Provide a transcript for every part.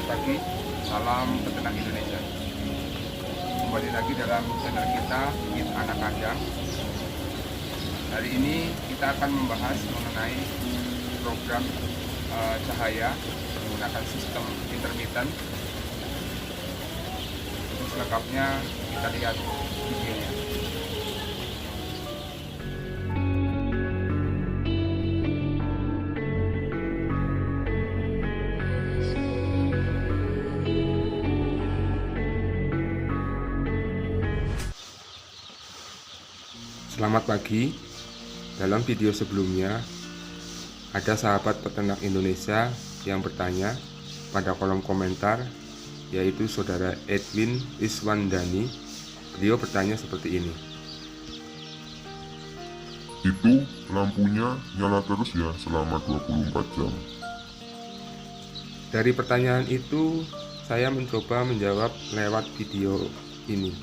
Selamat pagi, salam peternak Indonesia. Kembali lagi dalam channel kita, It Anak Kandang. Hari ini kita akan membahas mengenai program cahaya menggunakan sistem intermittent. Untuk selengkapnya kita lihat videonya. Selamat pagi. Dalam video sebelumnya, ada sahabat peternak Indonesia yang bertanya pada kolom komentar, yaitu saudara Edwin Iswandani. Beliau bertanya seperti ini. Itu lampunya nyala terus ya selama 24 jam. Dari pertanyaan itu, saya mencoba menjawab lewat video ini.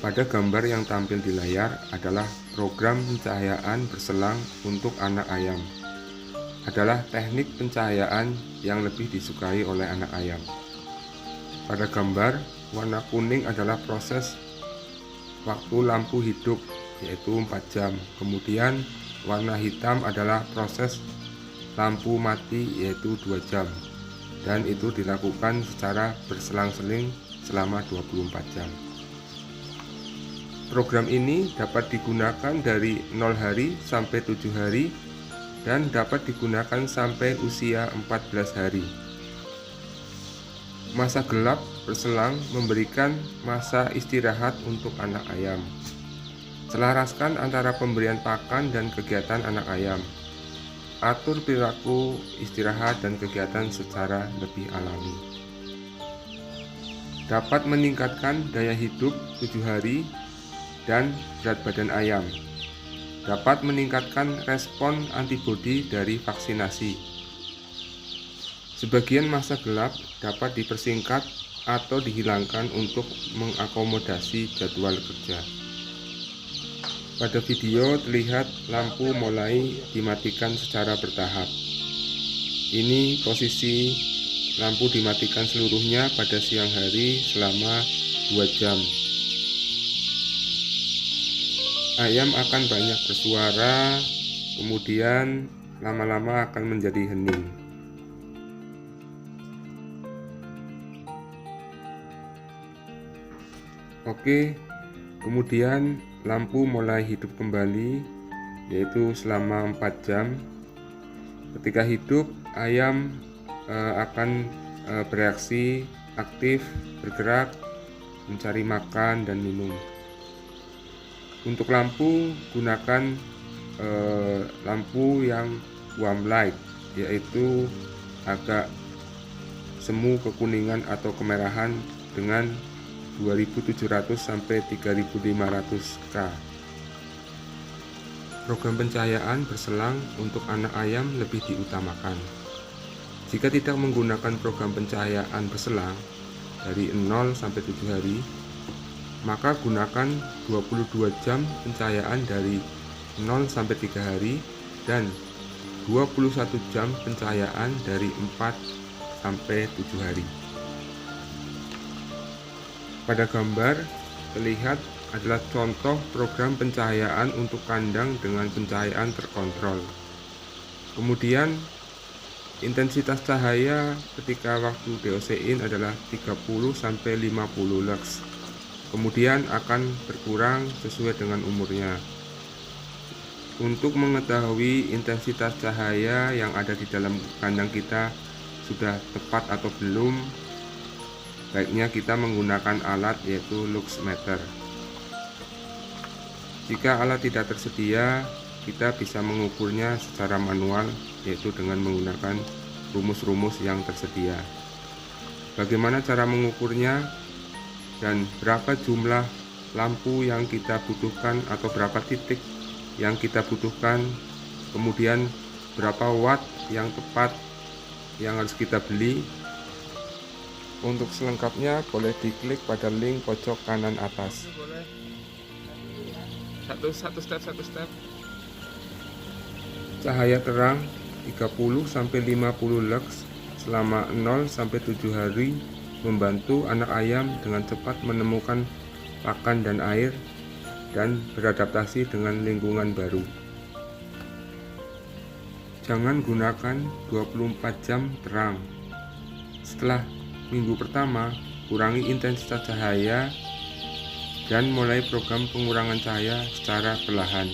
Pada gambar yang tampil di layar adalah program pencahayaan berselang untuk anak ayam. Adalah teknik pencahayaan yang lebih disukai oleh anak ayam. Pada gambar, warna kuning adalah proses waktu lampu hidup, yaitu 4 jam. Kemudian warna hitam adalah proses lampu mati, yaitu 2 jam. Dan itu dilakukan secara berselang-seling selama 24 jam. Program ini dapat digunakan dari 0 hari sampai 7 hari dan dapat digunakan sampai usia 14 hari. Masa gelap berselang memberikan masa istirahat untuk anak ayam. Selaraskan antara pemberian pakan dan kegiatan anak ayam. Atur perilaku istirahat dan kegiatan secara lebih alami. Dapat meningkatkan daya hidup 7 hari dan berat badan ayam. Dapat meningkatkan respon antibodi dari vaksinasi. Sebagian masa gelap dapat dipersingkat atau dihilangkan untuk mengakomodasi jadwal kerja. Pada video terlihat lampu mulai dimatikan secara bertahap. Ini posisi lampu dimatikan seluruhnya pada siang hari selama 2 jam. Ayam akan banyak bersuara, kemudian lama-lama akan menjadi hening. Oke, kemudian lampu mulai hidup kembali, yaitu selama 4 jam. Ketika hidup, ayam akan bereaksi aktif, bergerak, mencari makan dan minum. Untuk lampu, gunakan lampu yang warm light, yaitu agak semu kekuningan atau kemerahan dengan 2700 sampai 3500 K. Program pencahayaan berselang untuk anak ayam lebih diutamakan. Jika tidak menggunakan program pencahayaan berselang dari 0 sampai 7 hari, maka gunakan 22 jam pencahayaan dari 0 sampai 3 hari dan 21 jam pencahayaan dari 4 sampai 7 hari. Pada gambar terlihat adalah contoh program pencahayaan untuk kandang dengan pencahayaan terkontrol. Kemudian intensitas cahaya ketika waktu DOC-in adalah 30 sampai 50 lux. Kemudian akan berkurang sesuai dengan umurnya. Untuk mengetahui intensitas cahaya yang ada di dalam kandang kita sudah tepat atau belum, baiknya kita menggunakan alat yaitu lux meter. Jika alat tidak tersedia, kita bisa mengukurnya secara manual, yaitu dengan menggunakan rumus-rumus yang tersedia. Bagaimana cara mengukurnya? Dan berapa jumlah lampu yang kita butuhkan atau berapa titik yang kita butuhkan, kemudian berapa watt yang tepat yang harus kita beli. Untuk selengkapnya boleh diklik pada link pojok kanan atas. Satu step. Cahaya terang 30-50 lux selama 0-7 hari membantu anak ayam dengan cepat menemukan pakan dan air dan beradaptasi dengan lingkungan baru. Jangan gunakan 24 jam terang. Setelah minggu pertama, kurangi intensitas cahaya dan mulai program pengurangan cahaya secara perlahan.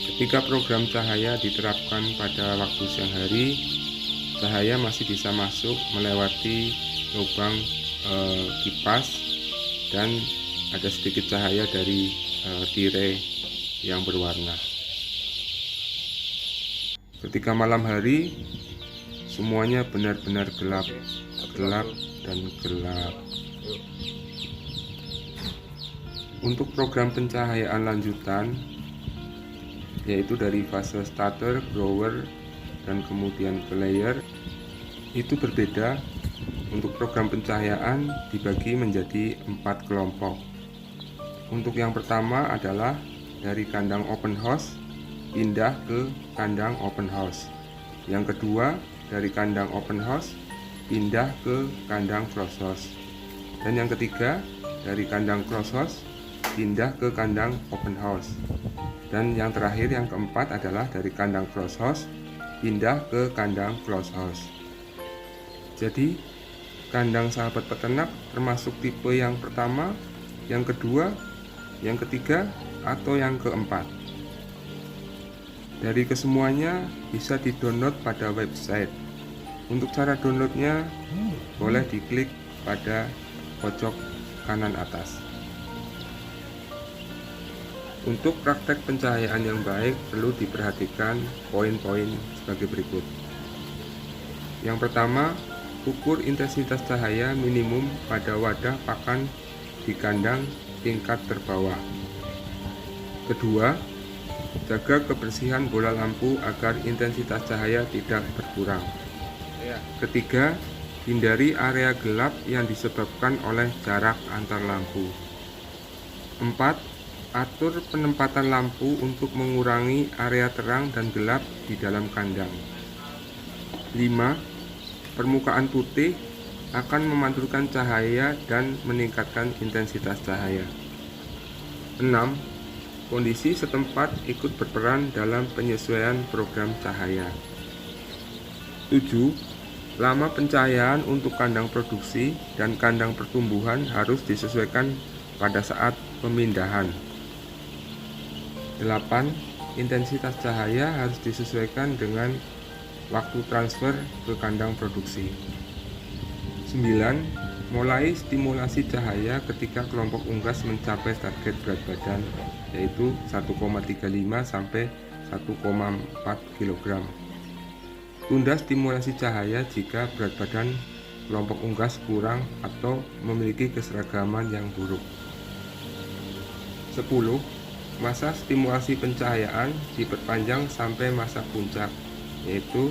Ketika program cahaya diterapkan pada waktu siang hari, cahaya masih bisa masuk melewati lubang kipas dan ada sedikit cahaya dari tirai yang berwarna. Ketika malam hari, semuanya benar-benar gelap dan gelap. Untuk program pencahayaan lanjutan, yaitu dari fase starter, grower, dan kemudian ke layer, itu berbeda. Untuk program pencahayaan dibagi menjadi 4 kelompok. Untuk yang pertama adalah dari kandang open house pindah ke kandang open house. Yang kedua dari kandang open house pindah ke kandang closed house. Dan yang ketiga dari kandang closed house pindah ke kandang open house. Dan yang terakhir, yang keempat adalah dari kandang closed house pindah ke kandang closed house. Jadi kandang sahabat peternak termasuk tipe yang pertama, yang kedua, yang ketiga, atau yang keempat. Dari kesemuanya bisa di-download pada website. Untuk cara downloadnya boleh diklik pada pojok kanan atas. Untuk praktek pencahayaan yang baik perlu diperhatikan poin-poin sebagai berikut. Yang pertama, ukur intensitas cahaya minimum pada wadah pakan di kandang tingkat terbawah. Kedua, jaga kebersihan bola lampu agar intensitas cahaya tidak berkurang. Ketiga, hindari area gelap yang disebabkan oleh jarak antar lampu. 4. Atur penempatan lampu untuk mengurangi area terang dan gelap di dalam kandang. 5. Permukaan putih akan memantulkan cahaya dan meningkatkan intensitas cahaya. 6. Kondisi setempat ikut berperan dalam penyesuaian program cahaya. 7. Lama pencahayaan untuk kandang produksi dan kandang pertumbuhan harus disesuaikan pada saat pemindahan. 8. Intensitas cahaya harus disesuaikan dengan waktu transfer ke kandang produksi. 9. Mulai stimulasi cahaya ketika kelompok unggas mencapai target berat badan, yaitu 1,35 sampai 1,4 kg. Tunda stimulasi cahaya jika berat badan kelompok unggas kurang atau memiliki keseragaman yang buruk. 10. Masa stimulasi pencahayaan diperpanjang sampai masa puncak, yaitu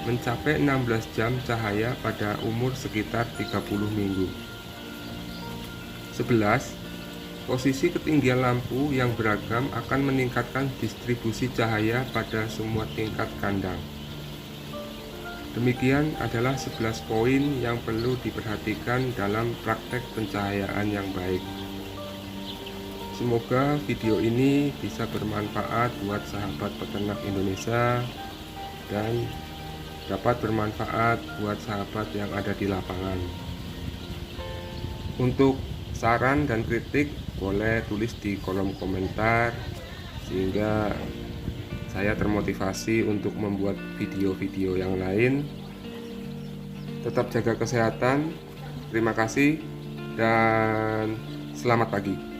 mencapai 16 jam cahaya pada umur sekitar 30 minggu. 11. Posisi ketinggian lampu yang beragam akan meningkatkan distribusi cahaya pada semua tingkat kandang. Demikian adalah 11 poin yang perlu diperhatikan dalam praktek pencahayaan yang baik. Semoga video ini bisa bermanfaat buat sahabat peternak Indonesia dan dapat bermanfaat buat sahabat yang ada di lapangan. Untuk saran dan kritik boleh tulis di kolom komentar sehingga saya termotivasi untuk membuat video-video yang lain. Tetap jaga kesehatan. Terima kasih dan selamat pagi.